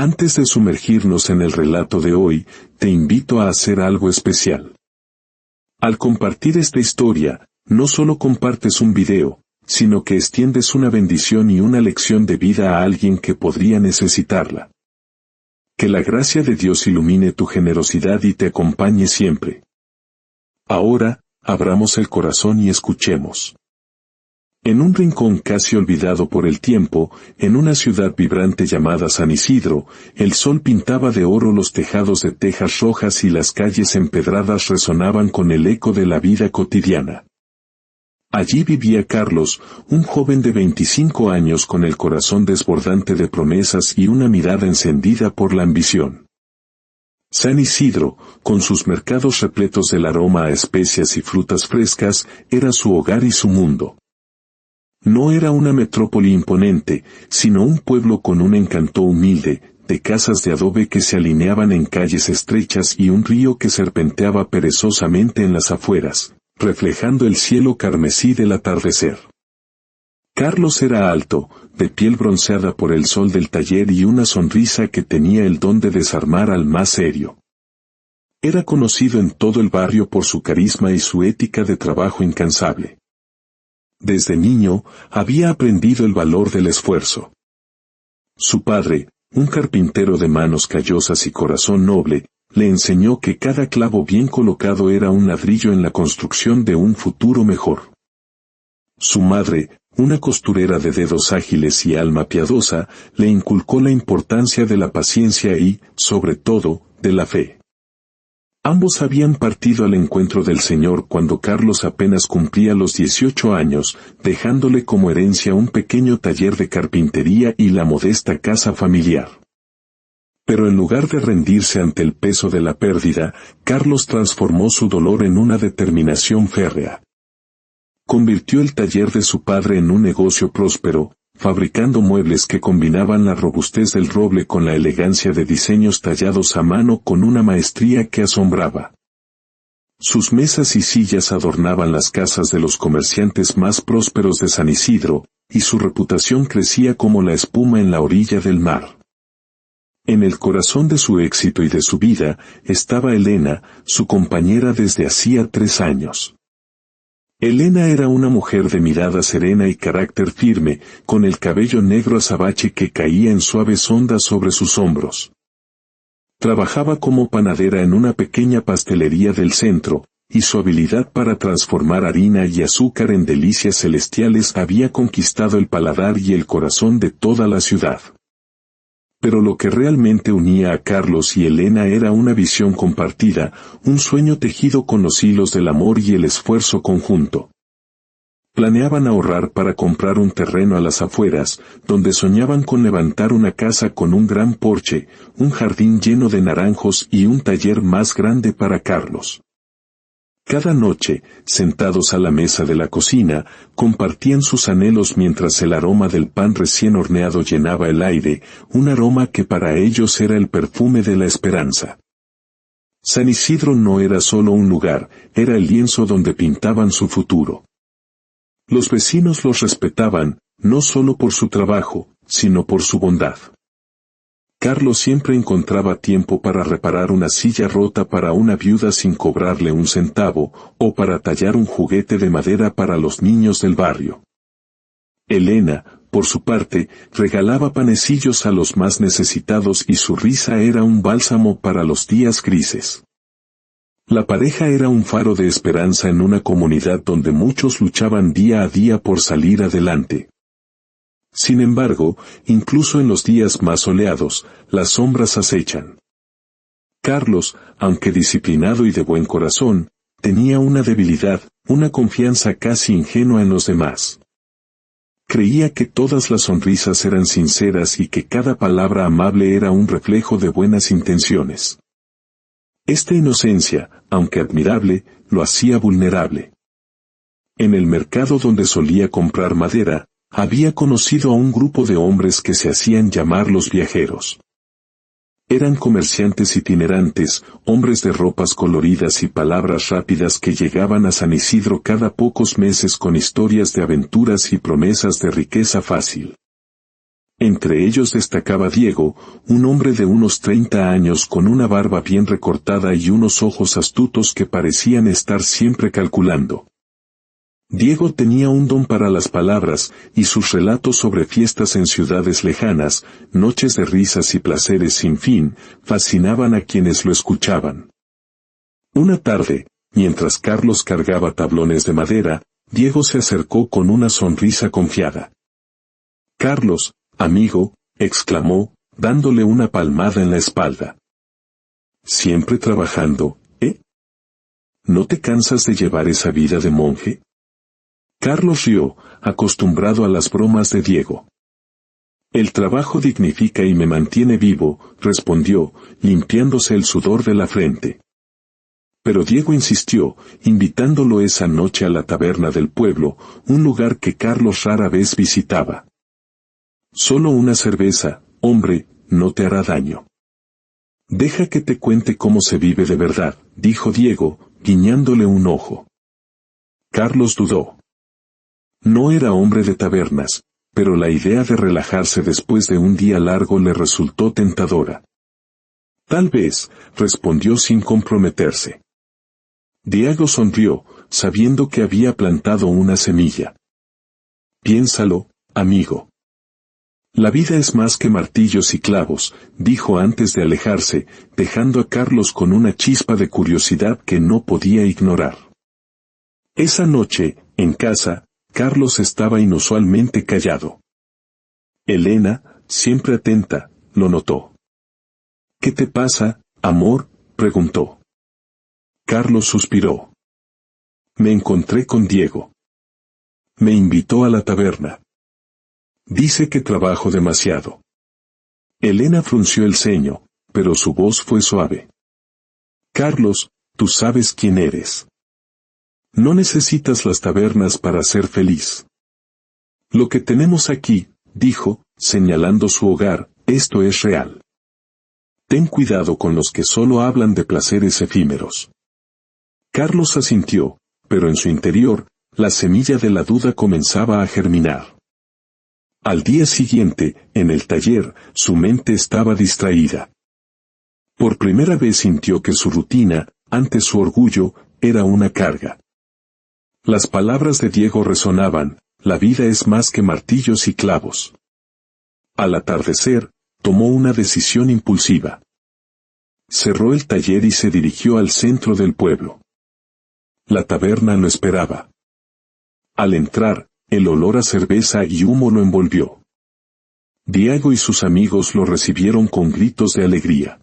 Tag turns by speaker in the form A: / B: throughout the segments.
A: Antes de sumergirnos en el relato de hoy, te invito a hacer algo especial. Al compartir esta historia, no solo compartes un video, sino que extiendes una bendición y una lección de vida a alguien que podría necesitarla. Que la gracia de Dios ilumine tu generosidad y te acompañe siempre. Ahora, abramos el corazón y escuchemos. En un rincón casi olvidado por el tiempo, en una ciudad vibrante llamada San Isidro, el sol pintaba de oro los tejados de tejas rojas y las calles empedradas resonaban con el eco de la vida cotidiana. Allí vivía Carlos, un joven de 25 años con el corazón desbordante de promesas y una mirada encendida por la ambición. San Isidro, con sus mercados repletos del aroma a especias y frutas frescas, era su hogar y su mundo. No era una metrópoli imponente, sino un pueblo con un encanto humilde, de casas de adobe que se alineaban en calles estrechas y un río que serpenteaba perezosamente en las afueras, reflejando el cielo carmesí del atardecer. Carlos era alto, de piel bronceada por el sol del taller y una sonrisa que tenía el don de desarmar al más serio. Era conocido en todo el barrio por su carisma y su ética de trabajo incansable. Desde niño, había aprendido el valor del esfuerzo. Su padre, un carpintero de manos callosas y corazón noble, le enseñó que cada clavo bien colocado era un ladrillo en la construcción de un futuro mejor. Su madre, una costurera de dedos ágiles y alma piadosa, le inculcó la importancia de la paciencia y, sobre todo, de la fe. Ambos habían partido al encuentro del Señor cuando Carlos apenas cumplía los 18 años, dejándole como herencia un pequeño taller de carpintería y la modesta casa familiar. Pero en lugar de rendirse ante el peso de la pérdida, Carlos transformó su dolor en una determinación férrea. Convirtió el taller de su padre en un negocio próspero, fabricando muebles que combinaban la robustez del roble con la elegancia de diseños tallados a mano con una maestría que asombraba. Sus mesas y sillas adornaban las casas de los comerciantes más prósperos de San Isidro, y su reputación crecía como la espuma en la orilla del mar. En el corazón de su éxito y de su vida, estaba Elena, su compañera desde hacía 3 años. Elena era una mujer de mirada serena y carácter firme, con el cabello negro azabache que caía en suaves ondas sobre sus hombros. Trabajaba como panadera en una pequeña pastelería del centro, y su habilidad para transformar harina y azúcar en delicias celestiales había conquistado el paladar y el corazón de toda la ciudad. Pero lo que realmente unía a Carlos y Elena era una visión compartida, un sueño tejido con los hilos del amor y el esfuerzo conjunto. Planeaban ahorrar para comprar un terreno a las afueras, donde soñaban con levantar una casa con un gran porche, un jardín lleno de naranjos y un taller más grande para Carlos. Cada noche, sentados a la mesa de la cocina, compartían sus anhelos mientras el aroma del pan recién horneado llenaba el aire, un aroma que para ellos era el perfume de la esperanza. San Isidro no era solo un lugar, era el lienzo donde pintaban su futuro. Los vecinos los respetaban, no solo por su trabajo, sino por su bondad. Carlos siempre encontraba tiempo para reparar una silla rota para una viuda sin cobrarle un centavo, o para tallar un juguete de madera para los niños del barrio. Elena, por su parte, regalaba panecillos a los más necesitados y su risa era un bálsamo para los días grises. La pareja era un faro de esperanza en una comunidad donde muchos luchaban día a día por salir adelante. Sin embargo, incluso en los días más soleados, las sombras acechan. Carlos, aunque disciplinado y de buen corazón, tenía una debilidad, una confianza casi ingenua en los demás. Creía que todas las sonrisas eran sinceras y que cada palabra amable era un reflejo de buenas intenciones. Esta inocencia, aunque admirable, lo hacía vulnerable. En el mercado donde solía comprar madera, había conocido a un grupo de hombres que se hacían llamar los viajeros. Eran comerciantes itinerantes, hombres de ropas coloridas y palabras rápidas que llegaban a San Isidro cada pocos meses con historias de aventuras y promesas de riqueza fácil. Entre ellos destacaba Diego, un hombre de unos 30 años con una barba bien recortada y unos ojos astutos que parecían estar siempre calculando. Diego tenía un don para las palabras, y sus relatos sobre fiestas en ciudades lejanas, noches de risas y placeres sin fin, fascinaban a quienes lo escuchaban. Una tarde, mientras Carlos cargaba tablones de madera, Diego se acercó con una sonrisa confiada. «Carlos, amigo», exclamó, dándole una palmada en la espalda. «¿Siempre trabajando, eh? ¿No te cansas de llevar esa vida de monje?» Carlos rió, acostumbrado a las bromas de Diego. «El trabajo dignifica y me mantiene vivo», respondió, limpiándose el sudor de la frente. Pero Diego insistió, invitándolo esa noche a la taberna del pueblo, un lugar que Carlos rara vez visitaba. «Solo una cerveza, hombre, no te hará daño». «Deja que te cuente cómo se vive de verdad», dijo Diego, guiñándole un ojo. Carlos dudó. No era hombre de tabernas, pero la idea de relajarse después de un día largo le resultó tentadora. «Tal vez», respondió sin comprometerse. Diego sonrió, sabiendo que había plantado una semilla. «Piénsalo, amigo. La vida es más que martillos y clavos», dijo antes de alejarse, dejando a Carlos con una chispa de curiosidad que no podía ignorar. Esa noche, en casa, Carlos estaba inusualmente callado. Elena, siempre atenta, lo notó. «¿Qué te pasa, amor?», preguntó. Carlos suspiró. «Me encontré con Diego. Me invitó a la taberna. Dice que trabajo demasiado». Elena frunció el ceño, pero su voz fue suave. «Carlos, tú sabes quién eres. No necesitas las tabernas para ser feliz. Lo que tenemos aquí», dijo, señalando su hogar, «esto es real. Ten cuidado con los que solo hablan de placeres efímeros». Carlos asintió, pero en su interior, la semilla de la duda comenzaba a germinar. Al día siguiente, en el taller, su mente estaba distraída. Por primera vez sintió que su rutina, ante su orgullo, era una carga. Las palabras de Diego resonaban: «La vida es más que martillos y clavos». Al atardecer, tomó una decisión impulsiva. Cerró el taller y se dirigió al centro del pueblo. La taberna lo esperaba. Al entrar, el olor a cerveza y humo lo envolvió. Diego y sus amigos lo recibieron con gritos de alegría.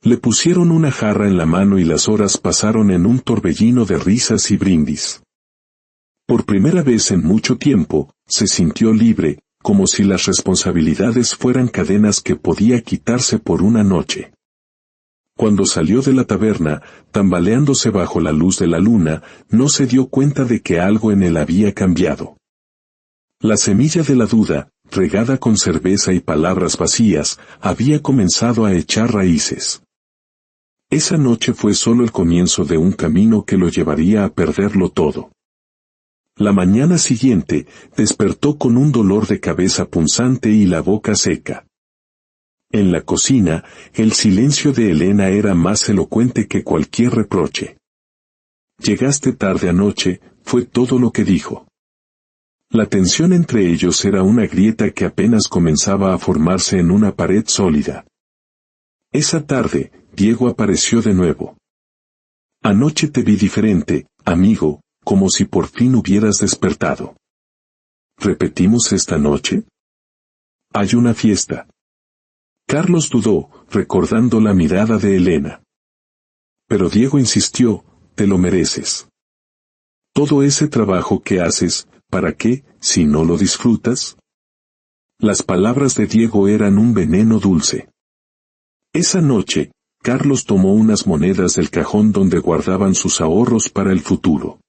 A: Le pusieron una jarra en la mano y las horas pasaron en un torbellino de risas y brindis. Por primera vez en mucho tiempo, se sintió libre, como si las responsabilidades fueran cadenas que podía quitarse por una noche. Cuando salió de la taberna, tambaleándose bajo la luz de la luna, no se dio cuenta de que algo en él había cambiado. La semilla de la duda, regada con cerveza y palabras vacías, había comenzado a echar raíces. Esa noche fue solo el comienzo de un camino que lo llevaría a perderlo todo. La mañana siguiente, despertó con un dolor de cabeza punzante y la boca seca. En la cocina, el silencio de Elena era más elocuente que cualquier reproche. «Llegaste tarde anoche», fue todo lo que dijo. La tensión entre ellos era una grieta que apenas comenzaba a formarse en una pared sólida. Esa tarde, Diego apareció de nuevo. «Anoche te vi diferente, amigo, como si por fin hubieras despertado». «¿Repetimos esta noche? Hay una fiesta». Carlos dudó, recordando la mirada de Elena. Pero Diego insistió: «Te lo mereces. Todo ese trabajo que haces, ¿para qué, si no lo disfrutas?». Las palabras de Diego eran un veneno dulce. Esa noche, Carlos tomó unas monedas del cajón donde guardaban sus ahorros para el futuro.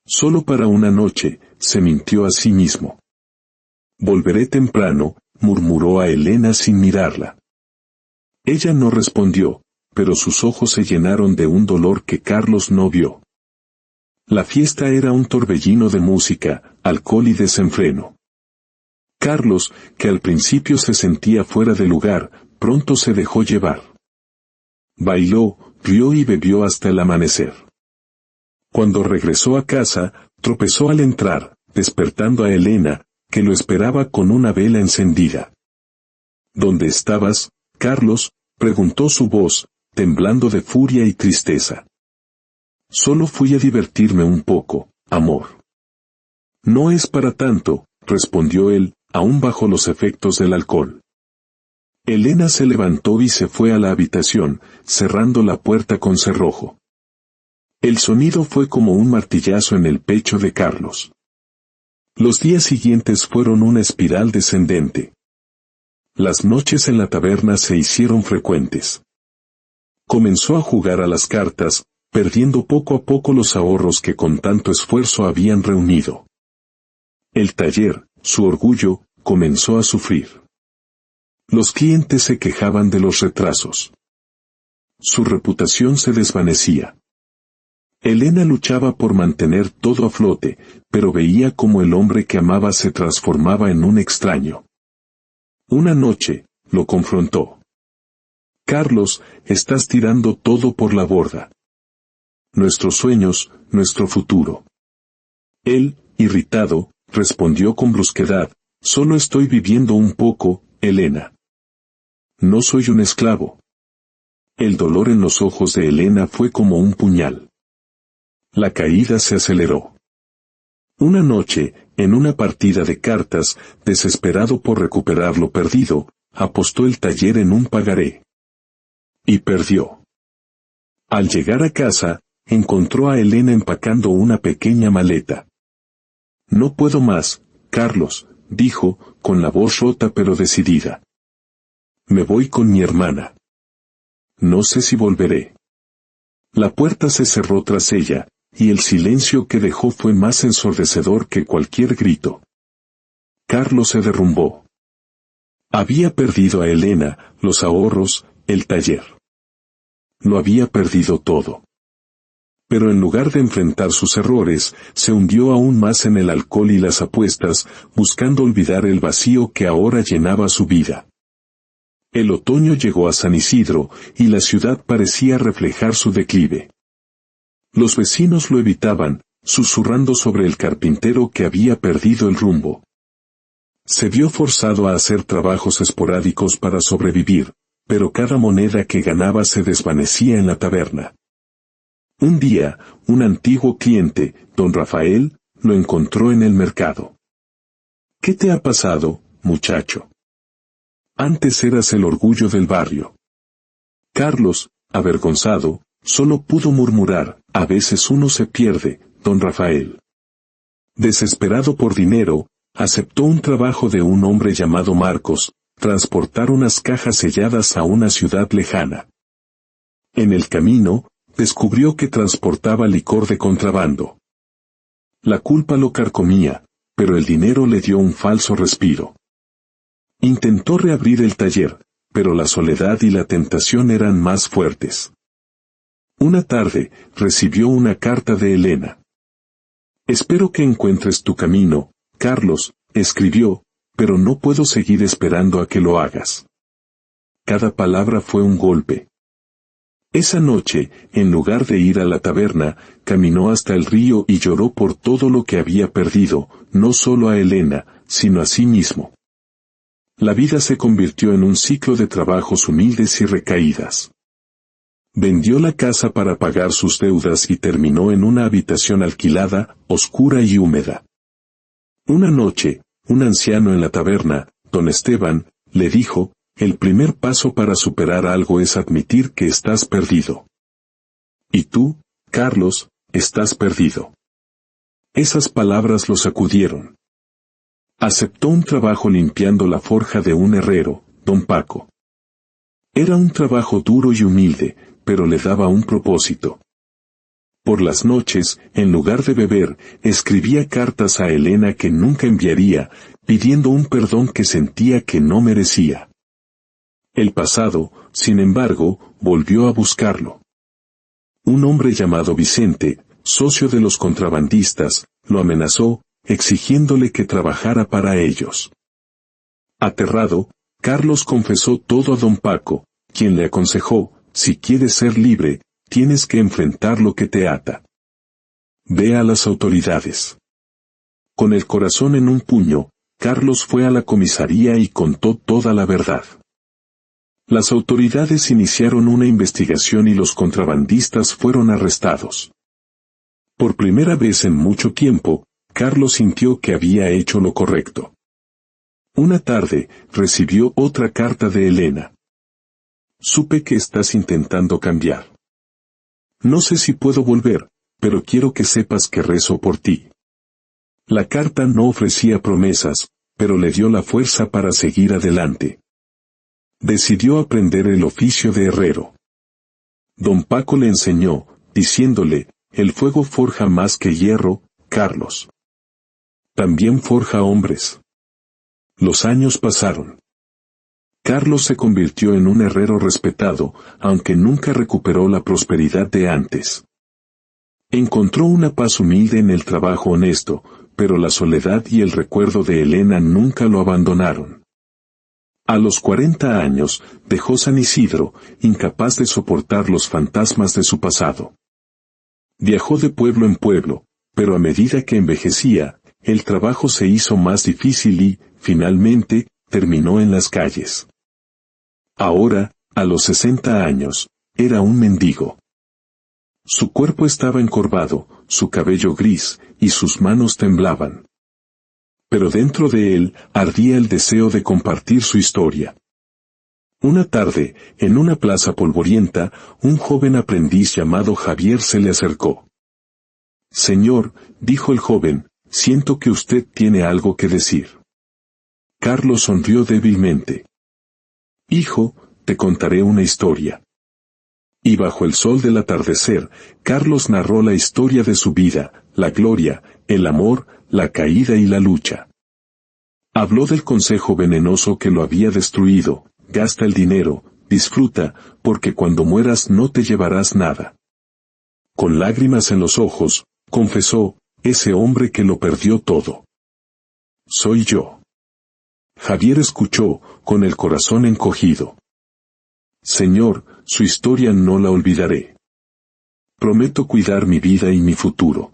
A: Solo para una noche, se mintió a sí mismo. «Volveré temprano», murmuró a Elena sin mirarla. Ella no respondió, pero sus ojos se llenaron de un dolor que Carlos no vio. La fiesta era un torbellino de música, alcohol y desenfreno. Carlos, que al principio se sentía fuera de lugar, pronto se dejó llevar. Bailó, rió y bebió hasta el amanecer. Cuando regresó a casa, tropezó al entrar, despertando a Elena, que lo esperaba con una vela encendida. ¿Dónde estabas, Carlos?, preguntó su voz, temblando de furia y tristeza. Solo fui a divertirme un poco, amor. No es para tanto, respondió él, aún bajo los efectos del alcohol. Elena se levantó y se fue a la habitación, cerrando la puerta con cerrojo. El sonido fue como un martillazo en el pecho de Carlos. Los días siguientes fueron una espiral descendente. Las noches en la taberna se hicieron frecuentes. Comenzó a jugar a las cartas, perdiendo poco a poco los ahorros que con tanto esfuerzo habían reunido. El taller, su orgullo, comenzó a sufrir. Los clientes se quejaban de los retrasos. Su reputación se desvanecía. Elena luchaba por mantener todo a flote, pero veía cómo el hombre que amaba se transformaba en un extraño. Una noche, lo confrontó. Carlos, estás tirando todo por la borda. Nuestros sueños, nuestro futuro. Él, irritado, respondió con brusquedad, solo estoy viviendo un poco, Elena. No soy un esclavo. El dolor en los ojos de Elena fue como un puñal. La caída se aceleró. Una noche, en una partida de cartas, desesperado por recuperar lo perdido, apostó el taller en un pagaré. Y perdió. Al llegar a casa, encontró a Elena empacando una pequeña maleta. No puedo más, Carlos, dijo, con la voz rota pero decidida. Me voy con mi hermana. No sé si volveré. La puerta se cerró tras ella, y el silencio que dejó fue más ensordecedor que cualquier grito. Carlos se derrumbó. Había perdido a Elena, los ahorros, el taller. Lo había perdido todo. Pero en lugar de enfrentar sus errores, se hundió aún más en el alcohol y las apuestas, buscando olvidar el vacío que ahora llenaba su vida. El otoño llegó a San Isidro, y la ciudad parecía reflejar su declive. Los vecinos lo evitaban, susurrando sobre el carpintero que había perdido el rumbo. Se vio forzado a hacer trabajos esporádicos para sobrevivir, pero cada moneda que ganaba se desvanecía en la taberna. Un día, un antiguo cliente, don Rafael, lo encontró en el mercado. ¿Qué te ha pasado, muchacho? Antes eras el orgullo del barrio. Carlos, avergonzado, solo pudo murmurar, a veces uno se pierde, don Rafael. Desesperado por dinero, aceptó un trabajo de un hombre llamado Marcos, transportar unas cajas selladas a una ciudad lejana. En el camino, descubrió que transportaba licor de contrabando. La culpa lo carcomía, pero el dinero le dio un falso respiro. Intentó reabrir el taller, pero la soledad y la tentación eran más fuertes. Una tarde, recibió una carta de Elena. Espero que encuentres tu camino, Carlos, escribió, pero no puedo seguir esperando a que lo hagas. Cada palabra fue un golpe. Esa noche, en lugar de ir a la taberna, caminó hasta el río y lloró por todo lo que había perdido, no solo a Elena, sino a sí mismo. La vida se convirtió en un ciclo de trabajos humildes y recaídas. Vendió la casa para pagar sus deudas y terminó en una habitación alquilada, oscura y húmeda. Una noche, un anciano en la taberna, don Esteban, le dijo, el primer paso para superar algo es admitir que estás perdido. Y tú, Carlos, estás perdido. Esas palabras lo sacudieron. Aceptó un trabajo limpiando la forja de un herrero, don Paco. Era un trabajo duro y humilde, pero le daba un propósito. Por las noches, en lugar de beber, escribía cartas a Elena que nunca enviaría, pidiendo un perdón que sentía que no merecía. El pasado, sin embargo, volvió a buscarlo. Un hombre llamado Vicente, socio de los contrabandistas, lo amenazó, exigiéndole que trabajara para ellos. Aterrado, Carlos confesó todo a don Paco, quien le aconsejó: si quieres ser libre, tienes que enfrentar lo que te ata. Ve a las autoridades. Con el corazón en un puño, Carlos fue a la comisaría y contó toda la verdad. Las autoridades iniciaron una investigación y los contrabandistas fueron arrestados. Por primera vez en mucho tiempo, Carlos sintió que había hecho lo correcto. Una tarde, recibió otra carta de Elena. Supe que estás intentando cambiar. No sé si puedo volver, pero quiero que sepas que rezo por ti. La carta no ofrecía promesas, pero le dio la fuerza para seguir adelante. Decidió aprender el oficio de herrero. Don Paco le enseñó, diciéndole: el fuego forja más que hierro, Carlos. También forja hombres. Los años pasaron. Carlos se convirtió en un herrero respetado, aunque nunca recuperó la prosperidad de antes. Encontró una paz humilde en el trabajo honesto, pero la soledad y el recuerdo de Elena nunca lo abandonaron. A los 40 años, dejó San Isidro, incapaz de soportar los fantasmas de su pasado. Viajó de pueblo en pueblo, pero a medida que envejecía, el trabajo se hizo más difícil y, finalmente, terminó en las calles. Ahora, a los 60 años, era un mendigo. Su cuerpo estaba encorvado, su cabello gris, y sus manos temblaban. Pero dentro de él ardía el deseo de compartir su historia. Una tarde, en una plaza polvorienta, un joven aprendiz llamado Javier se le acercó. «Señor», dijo el joven, «siento que usted tiene algo que decir». Carlos sonrió débilmente. «Hijo, te contaré una historia». Y bajo el sol del atardecer, Carlos narró la historia de su vida, la gloria, el amor, la caída y la lucha. Habló del consejo venenoso que lo había destruido: gasta el dinero, disfruta, porque cuando mueras no te llevarás nada. Con lágrimas en los ojos, confesó: ese hombre que lo perdió todo. Soy yo. Javier escuchó, con el corazón encogido. Señor, su historia no la olvidaré. Prometo cuidar mi vida y mi futuro.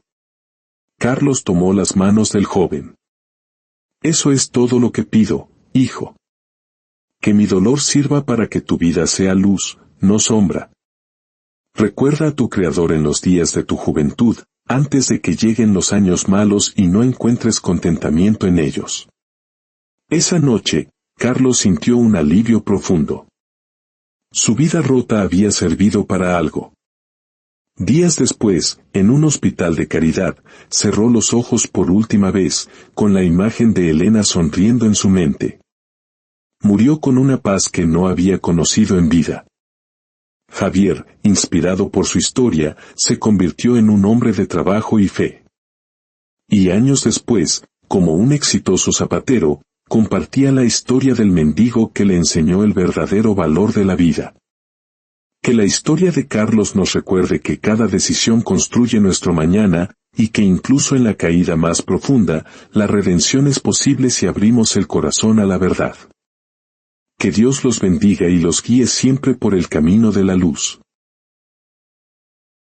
A: Carlos tomó las manos del joven. Eso es todo lo que pido, hijo. Que mi dolor sirva para que tu vida sea luz, no sombra. Recuerda a tu Creador en los días de tu juventud, antes de que lleguen los años malos y no encuentres contentamiento en ellos. Esa noche, Carlos sintió un alivio profundo. Su vida rota había servido para algo. Días después, en un hospital de caridad, cerró los ojos por última vez, con la imagen de Elena sonriendo en su mente. Murió con una paz que no había conocido en vida. Javier, inspirado por su historia, se convirtió en un hombre de trabajo y fe. Y años después, como un exitoso zapatero, compartía la historia del mendigo que le enseñó el verdadero valor de la vida. Que la historia de Carlos nos recuerde que cada decisión construye nuestro mañana, y que incluso en la caída más profunda, la redención es posible si abrimos el corazón a la verdad. Que Dios los bendiga y los guíe siempre por el camino de la luz.